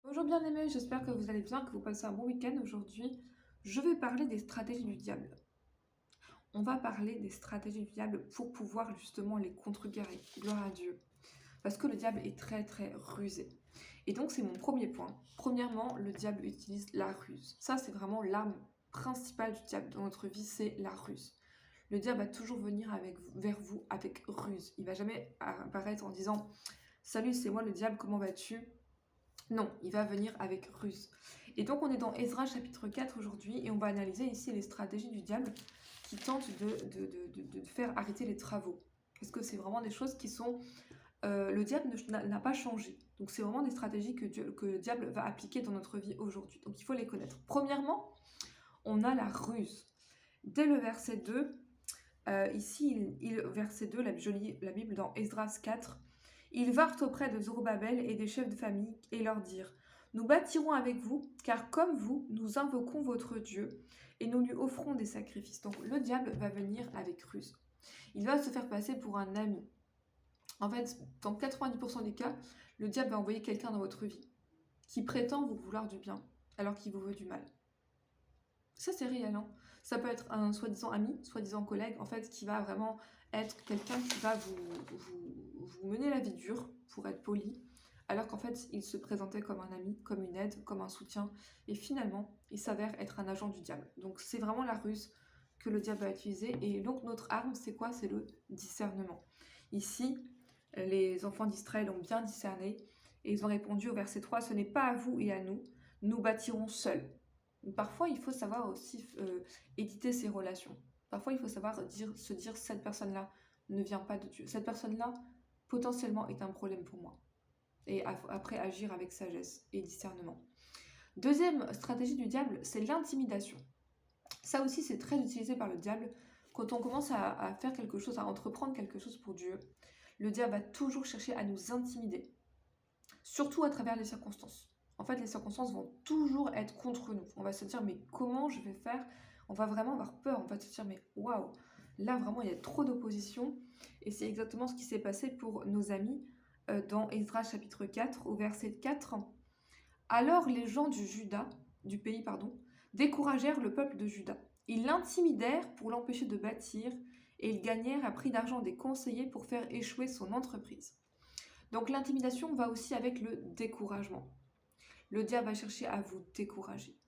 Bonjour bien-aimés, j'espère que vous allez bien, que vous passez un bon week-end. Aujourd'hui, je vais parler des stratégies du diable. On va parler des stratégies du diable pour pouvoir justement les contrecarrer. Gloire à Dieu. Parce que le diable est très très rusé. Et donc c'est mon premier point. Premièrement, le diable utilise la ruse. Ça c'est vraiment l'arme principale du diable dans notre vie, c'est la ruse. Le diable va toujours venir vers vous avec ruse. Il va jamais apparaître en disant «Salut, c'est moi le diable, comment vas-tu?» Non, il va venir avec ruse. Et donc on est dans Ezra chapitre 4 aujourd'hui et on va analyser ici les stratégies du diable qui tentent de faire arrêter les travaux. Parce que c'est vraiment des choses qui sont... le diable n'a pas changé. Donc c'est vraiment des stratégies que le diable va appliquer dans notre vie aujourd'hui. Donc il faut les connaître. Premièrement, on a la ruse. Dès le verset 2, ici, verset 2, la Bible dans Esdras 4, ils vinrent auprès de Zorobabel et des chefs de famille et leur dirent: Nous bâtirons avec vous, car comme vous, nous invoquons votre Dieu et nous lui offrons des sacrifices. Donc le diable va venir avec ruse. Il va se faire passer pour un ami. En fait, dans 90% des cas, le diable va envoyer quelqu'un dans votre vie qui prétend vous vouloir du bien alors qu'il vous veut du mal. Ça, c'est réel, hein. Ça peut être un soi-disant ami, soi-disant collègue, en fait, qui va vraiment être quelqu'un qui va vous mener la vie dure, pour être poli, alors qu'en fait, il se présentait comme un ami, comme une aide, comme un soutien, et finalement, il s'avère être un agent du diable. Donc, c'est vraiment la ruse que le diable va utiliser, et donc notre arme, c'est quoi? C'est le discernement. Ici, les enfants d'Israël ont bien discerné, et ils ont répondu au verset 3, ce n'est pas à vous et à nous, nous bâtirons seuls. Parfois, il faut savoir aussi éditer ses relations. Parfois, il faut savoir se dire, cette personne-là ne vient pas de Dieu. Cette personne-là, potentiellement, est un problème pour moi. Et après, agir avec sagesse et discernement. Deuxième stratégie du diable, c'est l'intimidation. Ça aussi, c'est très utilisé par le diable. Quand on commence à faire quelque chose, à entreprendre quelque chose pour Dieu, le diable va toujours chercher à nous intimider. Surtout à travers les circonstances. En fait, les circonstances vont toujours être contre nous. On va se dire, mais comment je vais faire? On va vraiment avoir peur. On va se dire, mais waouh, là vraiment, il y a trop d'opposition. Et c'est exactement ce qui s'est passé pour nos amis dans Ezra chapitre 4, au verset 4. Alors les gens du pays, découragèrent le peuple de Juda. Ils l'intimidèrent pour l'empêcher de bâtir et ils gagnèrent à prix d'argent des conseillers pour faire échouer son entreprise. Donc l'intimidation va aussi avec le découragement. Le diable va chercher à vous décourager.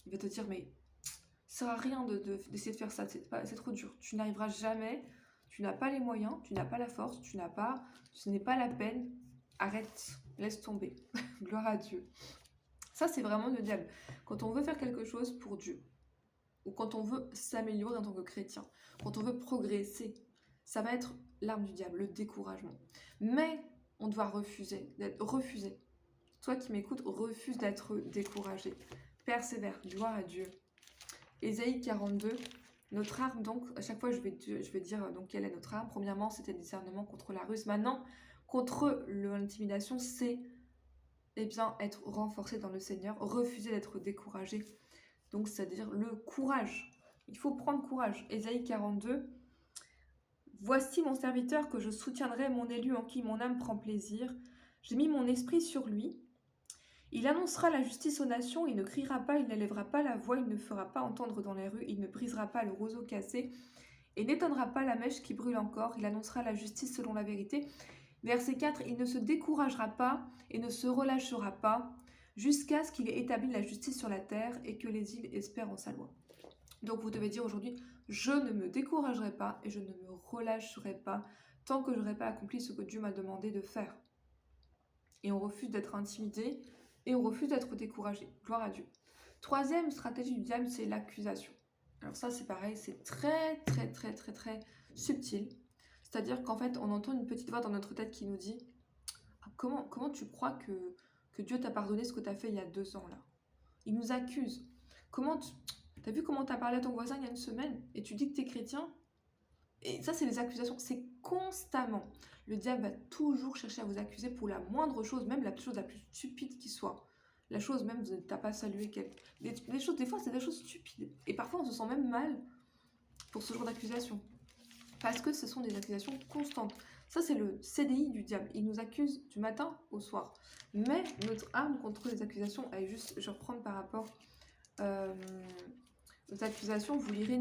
Il va te dire, mais ça sert à rien d'essayer de faire ça, c'est trop dur. Tu n'arriveras jamais, tu n'as pas les moyens, tu n'as pas la force, ce n'est pas la peine. Arrête, laisse tomber. Gloire à Dieu. Ça, c'est vraiment le diable. Quand on veut faire quelque chose pour Dieu, ou quand on veut s'améliorer en tant que chrétien, quand on veut progresser, ça va être l'arme du diable, le découragement. Mais on doit refuser. Toi qui m'écoutes, refuse d'être découragé. Persévère, gloire à Dieu. Ésaïe 42, notre arme donc, à chaque fois je vais dire donc quelle est notre arme. Premièrement, c'était le discernement contre la ruse. Maintenant, contre l'intimidation, c'est être renforcé dans le Seigneur, refuser d'être découragé. Donc, c'est-à-dire le courage. Il faut prendre courage. Ésaïe 42, voici mon serviteur que je soutiendrai, mon élu en qui mon âme prend plaisir. J'ai mis mon esprit sur lui. Il annoncera la justice aux nations, il ne criera pas, il n'élèvera pas la voix, il ne fera pas entendre dans les rues, il ne brisera pas le roseau cassé, et n'étonnera pas la mèche qui brûle encore, il annoncera la justice selon la vérité. Verset 4, il ne se découragera pas et ne se relâchera pas, jusqu'à ce qu'il ait établi la justice sur la terre et que les îles espèrent en sa loi. Donc vous devez dire aujourd'hui, je ne me découragerai pas et je ne me relâcherai pas tant que je n'aurai pas accompli ce que Dieu m'a demandé de faire. Et on refuse d'être intimidé, et on refuse d'être découragé. Gloire à Dieu. Troisième stratégie du diable, c'est l'accusation. Alors ça, c'est pareil, c'est très, très, très, très, très subtil. C'est-à-dire qu'en fait, on entend une petite voix dans notre tête qui nous dit « Comment tu crois que Dieu t'a pardonné ce que tu as fait il y a 2 ans, là ?» Il nous accuse. T'as vu comment t'as parlé à ton voisin il y a une semaine et tu dis que t'es chrétien? Et ça, c'est les accusations. C'est constamment. Le diable va toujours chercher à vous accuser pour la moindre chose, même la chose la plus stupide qui soit. La chose même, t'as pas salué quelqu'un. Les choses, des fois, c'est des choses stupides. Et parfois, on se sent même mal pour ce genre d'accusation. Parce que ce sont des accusations constantes. Ça, c'est le CDI du diable. Il nous accuse du matin au soir. Mais notre arme contre les accusations, elle est juste, je reprends par rapport aux accusations, vous lirez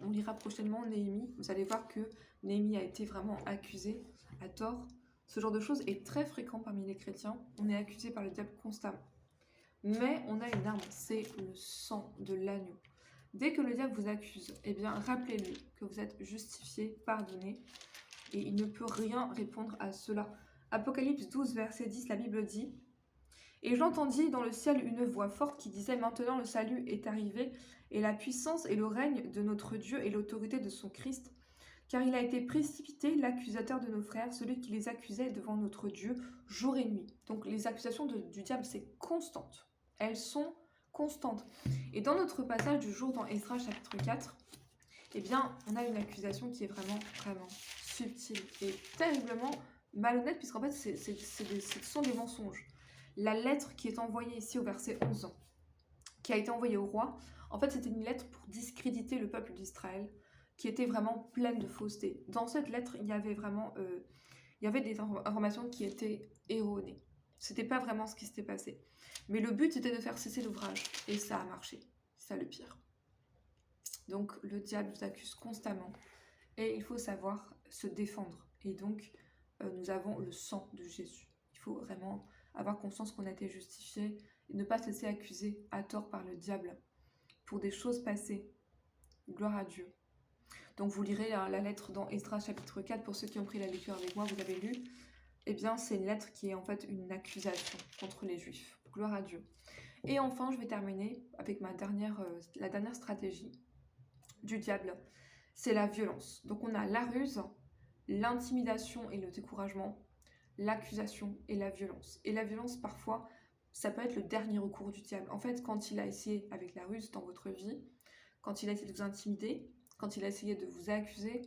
on lira prochainement Néhémie. Vous allez voir que Néhémie a été vraiment accusé à tort. Ce genre de choses est très fréquent parmi les chrétiens. On est accusé par le diable constamment. Mais on a une arme, c'est le sang de l'agneau. Dès que le diable vous accuse, eh bien, rappelez-lui que vous êtes justifié, pardonné, et il ne peut rien répondre à cela. Apocalypse 12, verset 10, la Bible dit « Et j'entendis dans le ciel une voix forte qui disait « Maintenant le salut est arrivé, et la puissance et le règne de notre Dieu et l'autorité de son Christ, car il a été précipité, l'accusateur de nos frères, celui qui les accusait devant notre Dieu jour et nuit. » Donc les accusations du diable, c'est constante. Elles sont constantes. Et dans notre passage du jour dans Esdras chapitre 4, eh bien, on a une accusation qui est vraiment, vraiment subtile et terriblement malhonnête, puisqu'en fait, ce sont des mensonges. La lettre qui est envoyée ici au verset 11, qui a été envoyée au roi, en fait, c'était une lettre pour discréditer le peuple d'Israël, qui était vraiment pleine de fausseté. Dans cette lettre, il y avait vraiment des informations qui étaient erronées. C'était pas vraiment ce qui s'était passé. Mais le but, c'était de faire cesser l'ouvrage. Et ça a marché. C'est ça le pire. Donc, le diable nous accuse constamment. Et il faut savoir se défendre. Et donc, nous avons le sang de Jésus. Il faut vraiment avoir conscience qu'on a été justifié et ne pas se laisser accuser à tort par le diable pour des choses passées. Gloire à Dieu. Donc, vous lirez la lettre dans Esdras chapitre 4. Pour ceux qui ont pris la lecture avec moi, vous avez lu. Eh bien, c'est une lettre qui est en fait une accusation contre les Juifs. Gloire à Dieu. Et enfin, je vais terminer avec la dernière stratégie du diable. C'est la violence. Donc, on a la ruse, l'intimidation et le découragement, l'accusation et la violence. Et la violence, parfois, ça peut être le dernier recours du diable. En fait, quand il a essayé avec la ruse dans votre vie, quand il a essayé de vous intimider, quand il a essayé de vous accuser,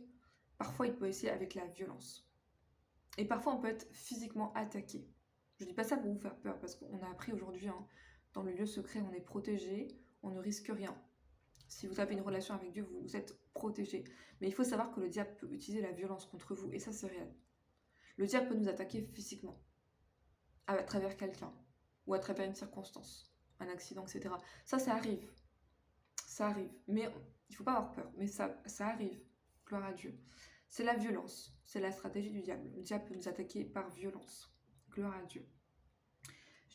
parfois il peut essayer avec la violence. Et parfois on peut être physiquement attaqué. Je ne dis pas ça pour vous faire peur, parce qu'on a appris aujourd'hui, dans le lieu secret, on est protégé, on ne risque rien. Si vous avez une relation avec Dieu, vous êtes protégé. Mais il faut savoir que le diable peut utiliser la violence contre vous, et ça c'est réel. Le diable peut nous attaquer physiquement, à travers quelqu'un, ou à travers une circonstance, un accident, etc. Ça arrive. Ça arrive. Mais il ne faut pas avoir peur. Mais ça arrive. Gloire à Dieu. C'est la violence. C'est la stratégie du diable. Le diable peut nous attaquer par violence. Gloire à Dieu.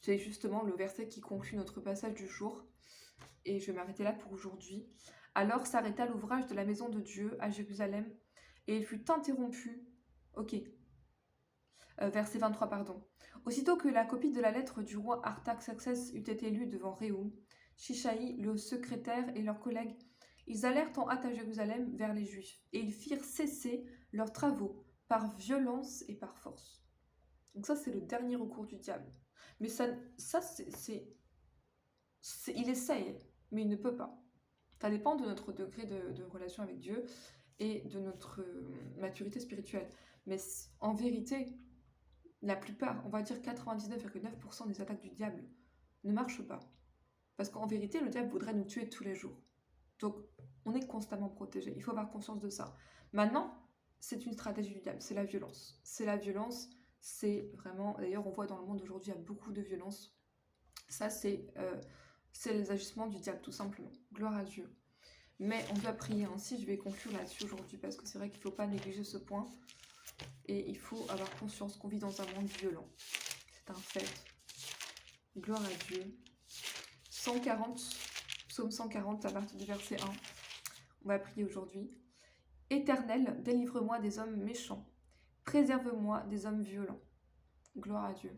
C'est justement le verset qui conclut notre passage du jour. Et je vais m'arrêter là pour aujourd'hui. Alors s'arrêta l'ouvrage de la maison de Dieu à Jérusalem, et il fut interrompu. Ok. Verset 23, pardon. Aussitôt que la copie de la lettre du roi Artaxerxès eut été lue devant Réhoum, Shishai, le secrétaire, et leurs collègues, ils allèrent en hâte à Jérusalem vers les Juifs, et ils firent cesser leurs travaux par violence et par force. Donc ça, c'est le dernier recours du diable. Mais il essaye, mais il ne peut pas. Ça dépend de notre degré de relation avec Dieu et de notre maturité spirituelle. Mais en vérité, la plupart, on va dire 99,9% des attaques du diable ne marchent pas. Parce qu'en vérité, le diable voudrait nous tuer tous les jours. Donc, on est constamment protégé. Il faut avoir conscience de ça. Maintenant, c'est une stratégie du diable. C'est la violence. C'est la violence. C'est vraiment... D'ailleurs, on voit dans le monde aujourd'hui, il y a beaucoup de violence. Ça, c'est les agissements du diable, tout simplement. Gloire à Dieu. Mais on doit prier ainsi. Je vais conclure là-dessus aujourd'hui parce que c'est vrai qu'il ne faut pas négliger ce point. Et il faut avoir conscience qu'on vit dans un monde violent. C'est un fait. Gloire à Dieu. 140, psaume 140 à partir du verset 1. On va prier aujourd'hui. Éternel, délivre-moi des hommes méchants. Préserve-moi des hommes violents. Gloire à Dieu.